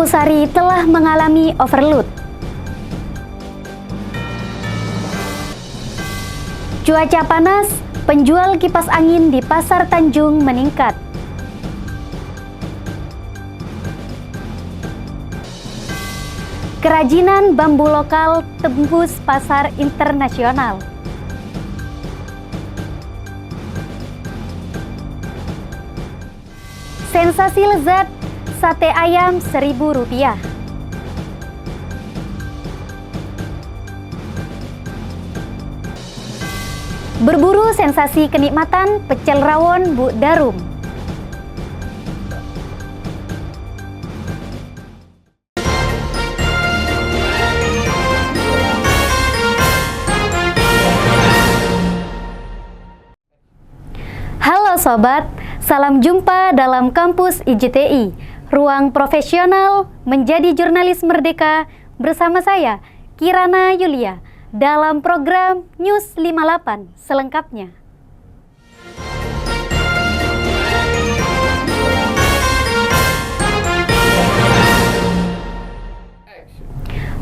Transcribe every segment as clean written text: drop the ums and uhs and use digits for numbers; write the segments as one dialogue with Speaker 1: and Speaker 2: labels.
Speaker 1: Pakusari telah mengalami overload. Cuaca panas, penjual kipas angin di Pasar Tanjung meningkat. Kerajinan bambu lokal tembus pasar internasional. Sensasi lezat, sate ayam Rp1.000. Berburu sensasi kenikmatan pecel rawon Bu Darum. Halo sobat, salam jumpa dalam kampus IJTI, ruang profesional menjadi jurnalis merdeka bersama saya, Kirana Yulia, dalam program News 58 selengkapnya.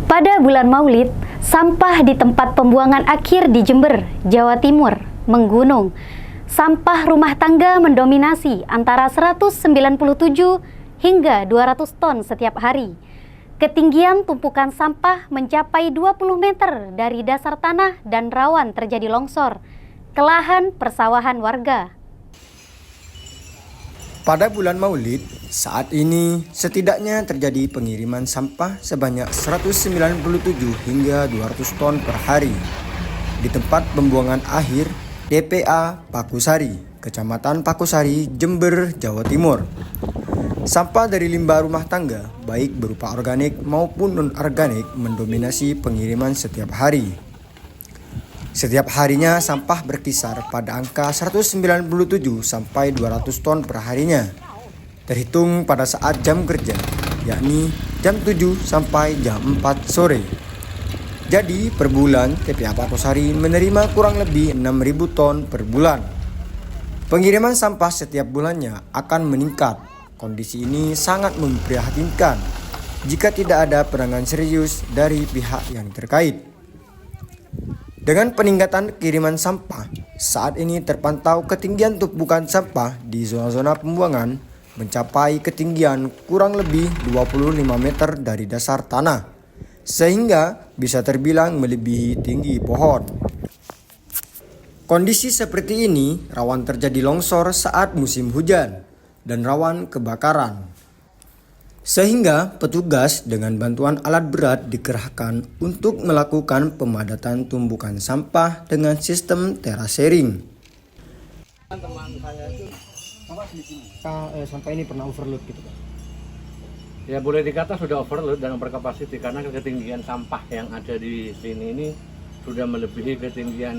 Speaker 1: Pada bulan Maulid, sampah di tempat pembuangan akhir di Jember, Jawa Timur, menggunung. Sampah rumah tangga mendominasi antara 197 hingga 200 ton setiap hari. Ketinggian tumpukan sampah mencapai 20 meter dari dasar tanah dan rawan terjadi longsor ke lahan persawahan warga.
Speaker 2: Pada bulan Maulid, saat ini setidaknya terjadi pengiriman sampah sebanyak 197 hingga 200 ton per hari di tempat pembuangan akhir TPA Pakusari, Kecamatan Pakusari, Jember, Jawa Timur. Sampah dari limbah rumah tangga, baik berupa organik maupun non-organik, mendominasi pengiriman setiap hari. Setiap harinya sampah berkisar pada angka 197 sampai 200 ton per harinya, terhitung pada saat jam kerja, yakni jam 7 sampai jam 4 sore. Jadi per bulan TPA Pakusari menerima kurang lebih 6.000 ton per bulan. Pengiriman sampah setiap bulannya akan meningkat. Kondisi ini sangat memprihatinkan jika tidak ada penanganan serius dari pihak yang terkait. Dengan peningkatan kiriman sampah, saat ini terpantau ketinggian tumpukan sampah di zona-zona pembuangan mencapai ketinggian kurang lebih 25 meter dari dasar tanah, sehingga bisa terbilang melebihi tinggi pohon. Kondisi seperti ini rawan terjadi longsor saat musim hujan dan rawan kebakaran. Sehingga petugas dengan bantuan alat berat dikerahkan untuk melakukan pemadatan tumpukan sampah dengan sistem terasering.
Speaker 3: Teman saya itu sampai ini pernah overload gitu Pak. Ya boleh dikata sudah overload dan overcapacity karena ketinggian sampah yang ada di sini ini sudah melebihi ketinggian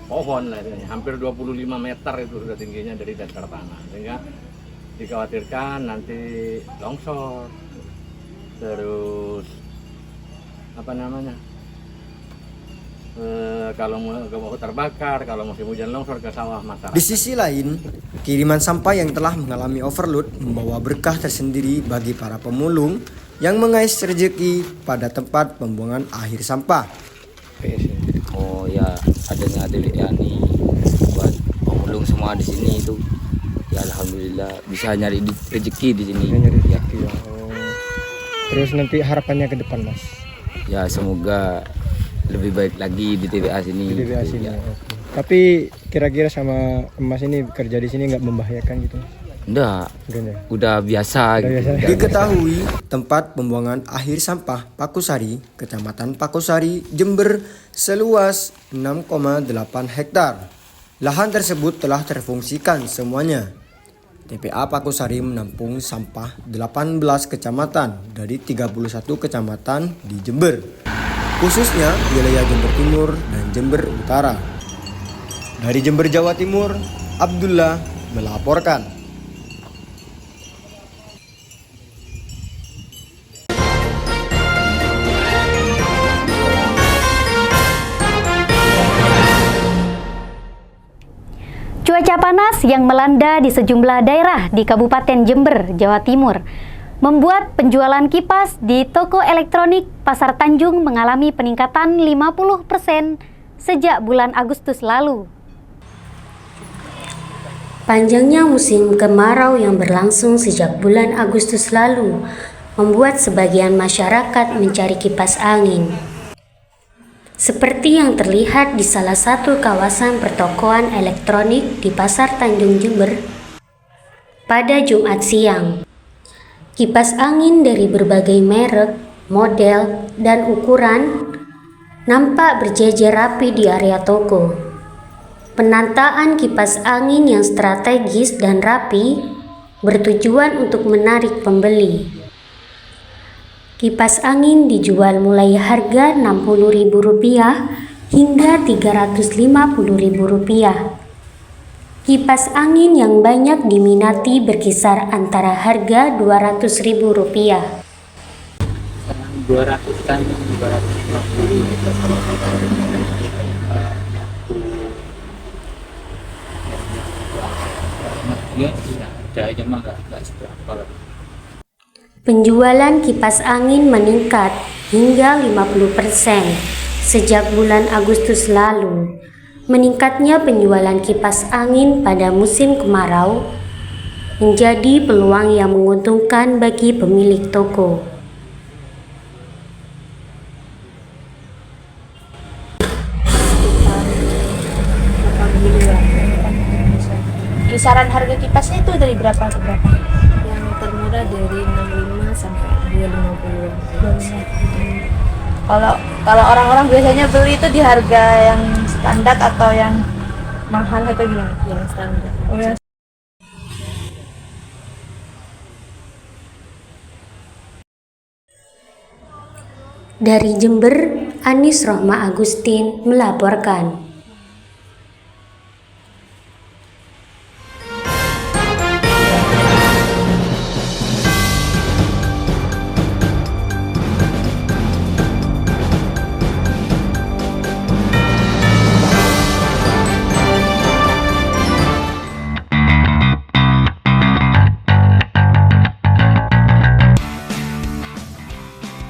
Speaker 3: pohon lah, hampir 25 meter itu sudah tingginya dari dasar tanah, sehingga dikhawatirkan nanti longsor, terus kalau mau terbakar, kalau musim hujan longsor ke sawah masyarakat.
Speaker 2: Di sisi lain, kiriman sampah yang telah mengalami overload membawa berkah tersendiri bagi para pemulung yang mengais rezeki pada tempat pembuangan akhir sampah.
Speaker 4: Oh ya, adanya DWA nih buat pemulung semua di sini itu. Ya alhamdulillah bisa nyari rezeki di sini. Ya.
Speaker 3: Terus nanti harapannya ke depan Mas?
Speaker 4: Ya semoga lebih baik lagi di TPA sini.
Speaker 3: Di TPA sini.
Speaker 4: Ya.
Speaker 3: Okay. Tapi kira-kira sama Mas ini kerja di sini nggak membahayakan gitu?
Speaker 4: Enggak. Udah biasa.
Speaker 2: Diketahui tempat pembuangan akhir sampah Pakusari, Kecamatan Pakusari, Jember seluas 6,8 hektar. Lahan tersebut telah terfungsikan semuanya. TPA Pakusari menampung sampah 18 kecamatan dari 31 kecamatan di Jember, khususnya wilayah Jember Timur dan Jember Utara. Dari Jember, Jawa Timur, Abdullah melaporkan.
Speaker 1: Cuaca panas yang melanda di sejumlah daerah di Kabupaten Jember, Jawa Timur membuat penjualan kipas di toko elektronik Pasar Tanjung mengalami peningkatan 50% sejak bulan Agustus lalu.
Speaker 5: Panjangnya musim kemarau yang berlangsung sejak bulan Agustus lalu membuat sebagian masyarakat mencari kipas angin. Seperti yang terlihat di salah satu kawasan pertokoan elektronik di Pasar Tanjung Jember pada Jumat siang. Kipas angin dari berbagai merek, model, dan ukuran nampak berjejer rapi di area toko. Penataan kipas angin yang strategis dan rapi bertujuan untuk menarik pembeli. Kipas angin dijual mulai harga Rp60.000 hingga Rp350.000. Kipas angin yang banyak diminati berkisar antara harga Rp200.000.
Speaker 4: 200 kan 250. Ya, ada aja mah nggak seberapa.
Speaker 5: Penjualan kipas angin meningkat hingga 50% sejak bulan Agustus lalu. Meningkatnya penjualan kipas angin pada musim kemarau menjadi peluang yang menguntungkan bagi pemilik toko.
Speaker 6: Kisaran harga kipasnya itu dari berapa ke berapa? Yang termurah dari 65 sampai 250. Kalau orang-orang biasanya beli itu di harga yang standar atau yang mahal atau gimana? Yang standar. Oh, ya.
Speaker 5: Dari Jember, Anis Rohma Agustin melaporkan.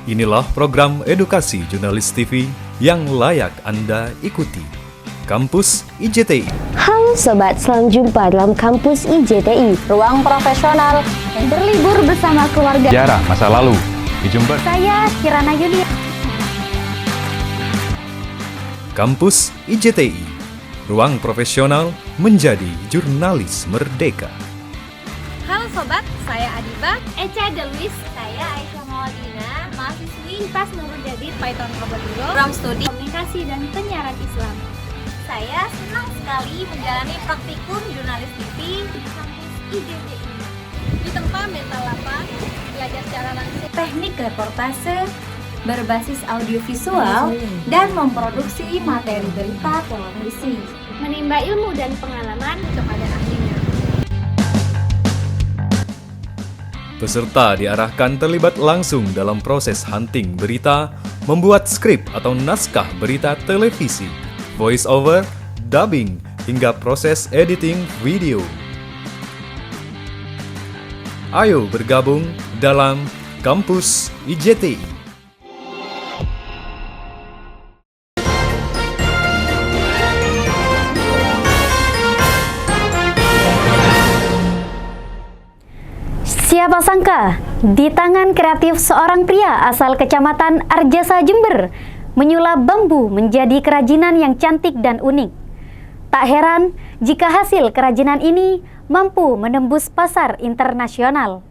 Speaker 7: Inilah program edukasi jurnalis TV yang layak Anda ikuti. Kampus IJTI.
Speaker 8: Halo Sobat, selamat jumpa dalam Kampus IJTI, ruang profesional yang berlibur bersama keluarga.
Speaker 9: Sejarah masa lalu di Jember.
Speaker 1: Saya Kirana Yuni.
Speaker 7: Kampus IJTI, ruang profesional menjadi jurnalis merdeka.
Speaker 10: Halo Sobat, saya Adiba, Eca Deluis, saya Aisyah Mawadina, mahasiswi Pas Nurul Jadid Python Probolinggo, program studi komunikasi dan penyiaran Islam. Saya senang sekali menjalani praktikum jurnalis TV di kampus IJTI. Di tempat mental lapang, belajar secara langsung teknik reportase berbasis audiovisual dan memproduksi materi berita televisi, menimba ilmu dan pengalaman kepada ahlinya.
Speaker 7: Peserta diarahkan terlibat langsung dalam proses hunting berita, membuat skrip atau naskah berita televisi, voice over, dubbing, hingga proses editing video. Ayo bergabung dalam Kampus IJTI.
Speaker 1: Siapa sangka, di tangan kreatif seorang pria asal Kecamatan Arjasa Jember, menyulap bambu menjadi kerajinan yang cantik dan unik. Tak heran jika hasil kerajinan ini mampu menembus pasar internasional.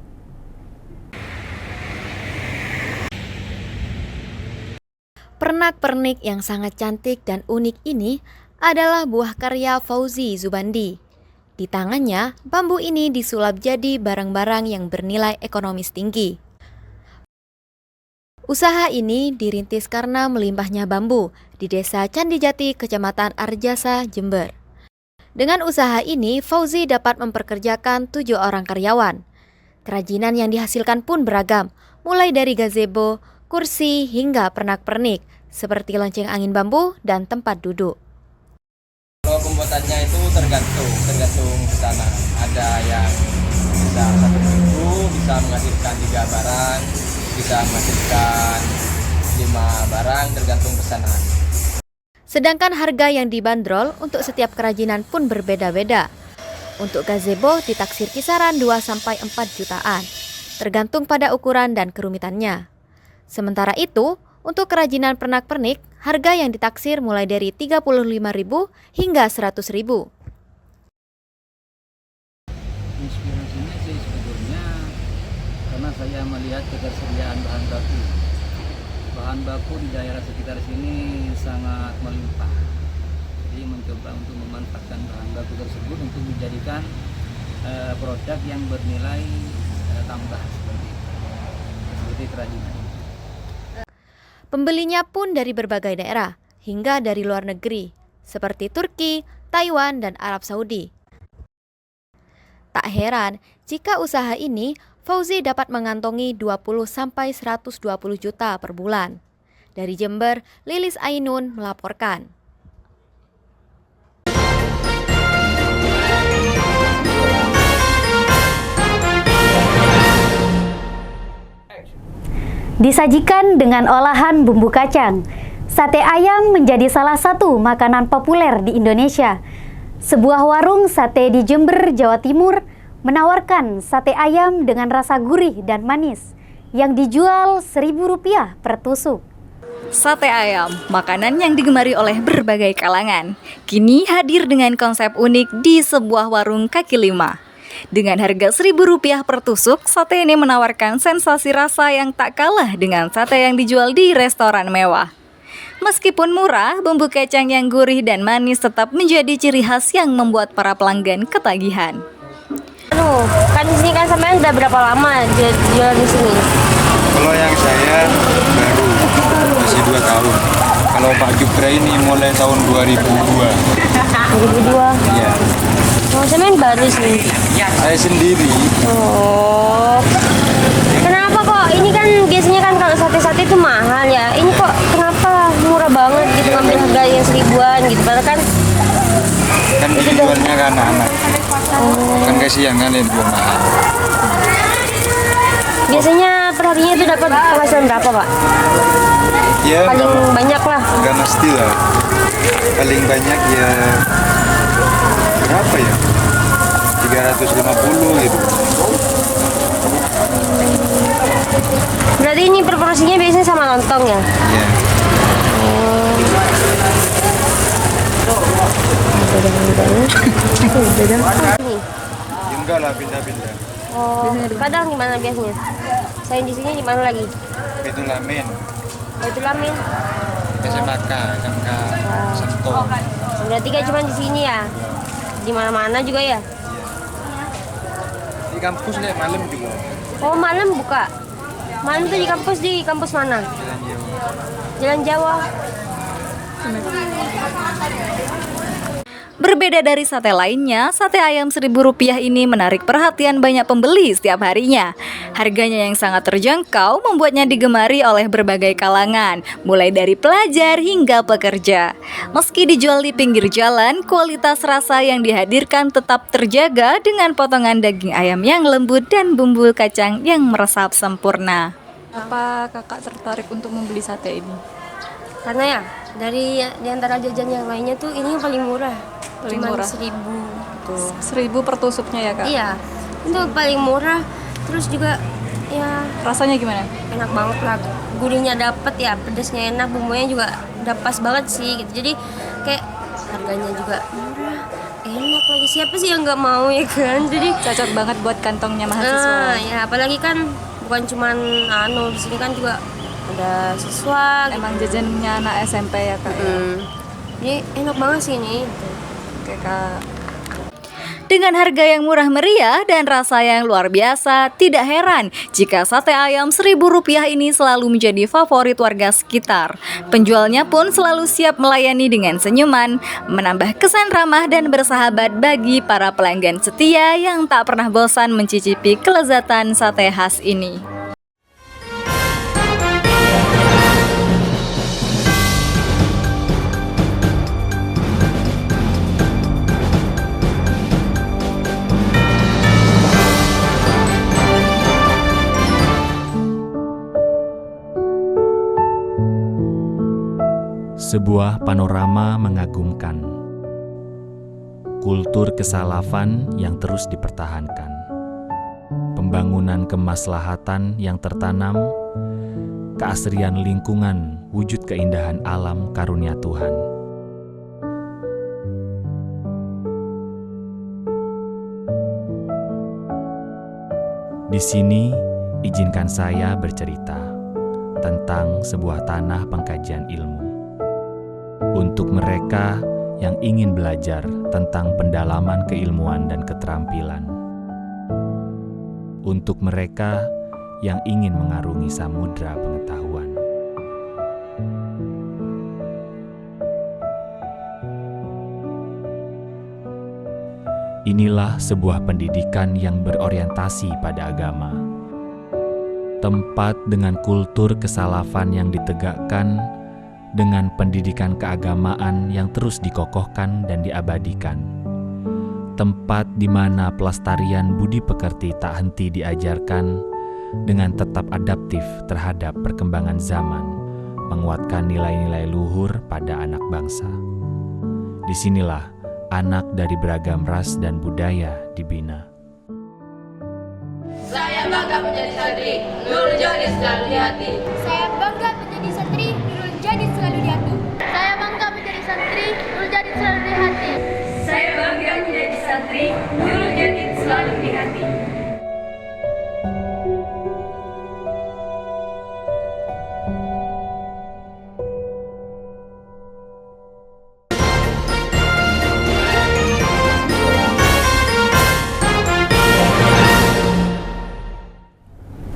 Speaker 11: Pernak-pernik yang sangat cantik dan unik ini adalah buah karya Fauzi Zubandi. Di tangannya, bambu ini disulap jadi barang-barang yang bernilai ekonomis tinggi. Usaha ini dirintis karena melimpahnya bambu di Desa Candijati, Kecamatan Arjasa, Jember. Dengan usaha ini, Fauzi dapat mempekerjakan 7 orang karyawan. Kerajinan yang dihasilkan pun beragam, mulai dari gazebo, kursi, hingga pernak-pernik, seperti lonceng angin bambu dan tempat duduk.
Speaker 4: Kalau pembuatan perawatannya itu tergantung pesanan. Ada yang bisa 1.000, bisa menghasilkan 3 barang, bisa menghasilkan 5 barang, tergantung pesanan.
Speaker 11: Sedangkan harga yang dibanderol untuk setiap kerajinan pun berbeda-beda. Untuk gazebo ditaksir kisaran 2-4 jutaan, tergantung pada ukuran dan kerumitannya. Sementara itu, untuk kerajinan pernak-pernik, harga yang ditaksir mulai dari 35.000 hingga 100.000.
Speaker 12: Inspirasinya sih sebetulnya karena saya melihat ketersediaan bahan baku. Bahan baku di daerah sekitar sini sangat melimpah. Jadi mencoba untuk memanfaatkan bahan baku tersebut untuk dijadikan produk yang bernilai tambah seperti kerajinan.
Speaker 11: Pembelinya pun dari berbagai daerah, hingga dari luar negeri, seperti Turki, Taiwan, dan Arab Saudi. Tak heran jika usaha ini Fauzi dapat mengantongi 20-120 juta per bulan. Dari Jember, Lilis Ainun melaporkan.
Speaker 1: Disajikan dengan olahan bumbu kacang, sate ayam menjadi salah satu makanan populer di Indonesia. Sebuah warung sate di Jember, Jawa Timur menawarkan sate ayam dengan rasa gurih dan manis yang dijual Rp1.000 per tusuk.
Speaker 13: Sate ayam, makanan yang digemari oleh berbagai kalangan, kini hadir dengan konsep unik di sebuah warung kaki lima. Dengan harga Rp1.000 per tusuk, sate ini menawarkan sensasi rasa yang tak kalah dengan sate yang dijual di restoran mewah. Meskipun murah, bumbu kacang yang gurih dan manis tetap menjadi ciri khas yang membuat para pelanggan ketagihan.
Speaker 8: Kan di sini kan sampai udah berapa lama jualan di sini?
Speaker 14: Kalau yang saya baru masih 2 tahun. Kalau Pak Jupra ini mulai tahun 2002.
Speaker 8: 2002?
Speaker 14: Iya.
Speaker 8: Oh, saya main baru sih.
Speaker 14: Saya sendiri.
Speaker 8: Oh. Kenapa kok? Ini kan biasanya kan kalau sate-sate itu mahal ya. Ini kok kenapa murah banget gitu ngambil harga yang 1.000-an gitu. Padahal kan
Speaker 14: dijualnya ke anak-anak. Kan kasihan kan yang jual mahal.
Speaker 8: Biasanya perharinya itu dapat penghasilan berapa, Pak?
Speaker 14: Ya,
Speaker 8: paling banyak lah.
Speaker 14: Enggak mesti lah. Paling banyak ya berapa ya? 350 gitu.
Speaker 8: Berarti ini proporsinya biasanya sama lontong ya?
Speaker 14: Iya. Enggak lah, pindah-pindah.
Speaker 8: Oh, kadang di mana biasanya? Saya di sini di mana lagi?
Speaker 14: Itu Lamin.
Speaker 8: Oh, itu Lamin.
Speaker 14: SMK, Santo.
Speaker 8: Berarti gak cuma di sini ya? Di mana-mana juga ya?
Speaker 14: Di kampus nih malam juga.
Speaker 8: Oh, malam buka. Malam tuh di kampus mana? Jalan Jawa.
Speaker 13: Berbeda dari sate lainnya, sate ayam Rp1.000 ini menarik perhatian banyak pembeli setiap harinya. Harganya yang sangat terjangkau membuatnya digemari oleh berbagai kalangan, mulai dari pelajar hingga pekerja. Meski dijual di pinggir jalan, kualitas rasa yang dihadirkan tetap terjaga dengan potongan daging ayam yang lembut dan bumbu kacang yang meresap sempurna.
Speaker 6: Apa kakak tertarik untuk membeli sate ini?
Speaker 8: Karena ya, dari di antara jajan yang lainnya tuh ini yang paling murah.
Speaker 6: Paling
Speaker 8: Cuman
Speaker 6: murah?
Speaker 8: 1.000 tuh.
Speaker 6: 1.000 per tusuknya ya kak?
Speaker 8: Iya, itu paling murah. Terus juga ya
Speaker 6: rasanya gimana?
Speaker 8: Enak banget lah, gurihnya dapet ya, pedasnya enak, bumbunya juga udah pas banget sih gitu. Jadi kayak harganya juga murah, enak lagi. Siapa sih yang nggak mau ya kan? Jadi
Speaker 6: cocok banget buat kantongnya mahasiswa.
Speaker 8: Ya apalagi kan bukan cuman di sini kan juga ada siswa.
Speaker 6: Emang jajannya anak SMP ya kak?
Speaker 8: Ini enak banget sih ini.
Speaker 6: Oke kak.
Speaker 13: Dengan harga yang murah meriah dan rasa yang luar biasa, tidak heran jika sate ayam Rp1.000 ini selalu menjadi favorit warga sekitar. Penjualnya pun selalu siap melayani dengan senyuman, menambah kesan ramah dan bersahabat bagi para pelanggan setia yang tak pernah bosan mencicipi kelezatan sate khas ini.
Speaker 15: Sebuah panorama mengagumkan. Kultur kesalafan yang terus dipertahankan. Pembangunan kemaslahatan yang tertanam, keasrian lingkungan, wujud keindahan alam karunia Tuhan. Di sini, izinkan saya bercerita tentang sebuah tanah pengkajian ilmu. Untuk mereka yang ingin belajar tentang pendalaman keilmuan dan keterampilan. Untuk mereka yang ingin mengarungi samudra pengetahuan. Inilah sebuah pendidikan yang berorientasi pada agama. Tempat dengan kultur kesalafan yang ditegakkan, dengan pendidikan keagamaan yang terus dikokohkan dan diabadikan. Tempat di mana pelestarian budi pekerti tak henti diajarkan dengan tetap adaptif terhadap perkembangan zaman, menguatkan nilai-nilai luhur pada anak bangsa. Disinilah anak dari beragam ras dan budaya dibina.
Speaker 16: Saya bangga menjadi santri, Nurul Jadi selalu di hati.
Speaker 10: Saya bangga menjadi santri, Nurul Jadi selalu di hati. Saya bangga menjadi santri, Nurul Jadi selalu di hati.
Speaker 16: Saya bangga menjadi santri, Nurul Jadi selalu di hati.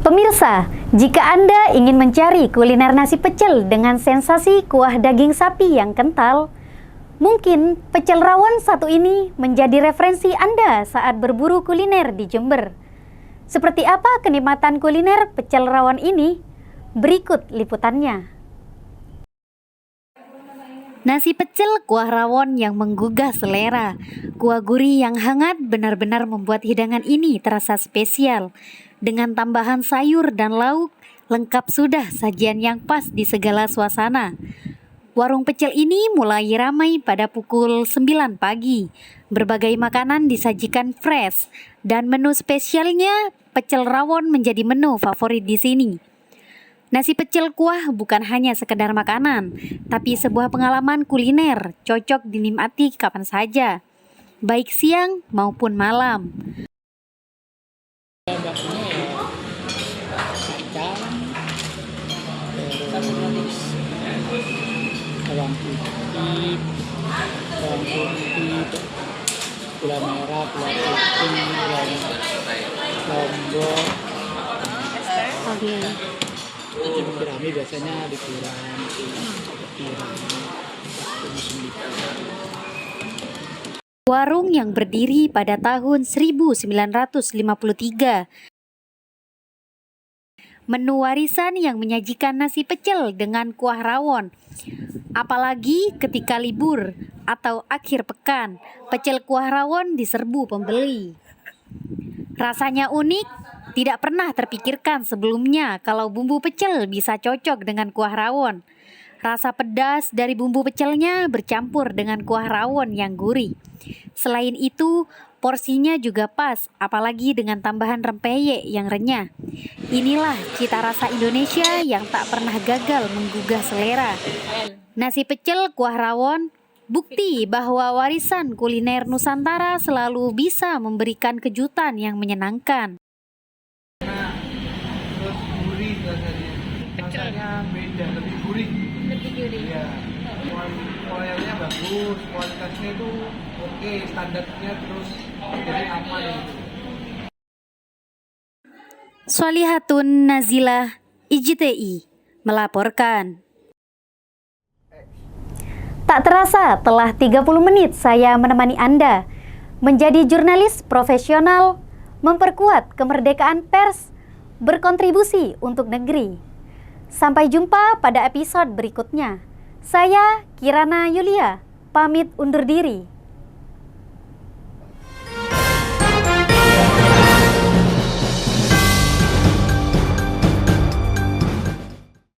Speaker 1: Pemirsa, jika Anda ingin mencari kuliner nasi pecel dengan sensasi kuah daging sapi yang kental, mungkin pecel rawon satu ini menjadi referensi Anda saat berburu kuliner di Jember. Seperti apa kenikmatan kuliner pecel rawon ini? Berikut liputannya. Nasi pecel kuah rawon yang menggugah selera. Kuah gurih yang hangat benar-benar membuat hidangan ini terasa spesial. Dengan tambahan sayur dan lauk, lengkap sudah sajian yang pas di segala suasana. Warung pecel ini mulai ramai pada pukul 9 pagi. Berbagai makanan disajikan fresh, dan menu spesialnya pecel rawon menjadi menu favorit di sini. Nasi pecel kuah bukan hanya sekedar makanan, tapi sebuah pengalaman kuliner cocok dinikmati kapan saja, baik siang maupun malam.
Speaker 17: Bawang putih, gula merah, gula putih, lombok. Gurami biasanya dikurangi.
Speaker 1: Warung yang berdiri pada tahun 1953. Menu warisan yang menyajikan nasi pecel dengan kuah rawon. Apalagi ketika libur atau akhir pekan, pecel kuah rawon diserbu pembeli. Rasanya unik, tidak pernah terpikirkan sebelumnya kalau bumbu pecel bisa cocok dengan kuah rawon. Rasa pedas dari bumbu pecelnya bercampur dengan kuah rawon yang gurih. Selain itu, porsinya juga pas, apalagi dengan tambahan rempeyek yang renyah. Inilah cita rasa Indonesia yang tak pernah gagal menggugah selera. Nasi pecel kuah rawon, bukti bahwa warisan kuliner Nusantara selalu bisa memberikan kejutan yang menyenangkan.
Speaker 17: Terus gurih rasanya. Rasanya beda, lebih gurih.
Speaker 10: Lebih gurih.
Speaker 17: Iya. Kualitasnya bagus, kualitasnya itu oke, standarnya terus jadi aman gitu.
Speaker 1: Sholihatun Nazilah, IJTI, melaporkan. Tak terasa telah 30 menit saya menemani Anda. Menjadi jurnalis profesional, memperkuat kemerdekaan pers, berkontribusi untuk negeri. Sampai jumpa pada episode berikutnya. Saya Kirana Yulia, pamit undur diri.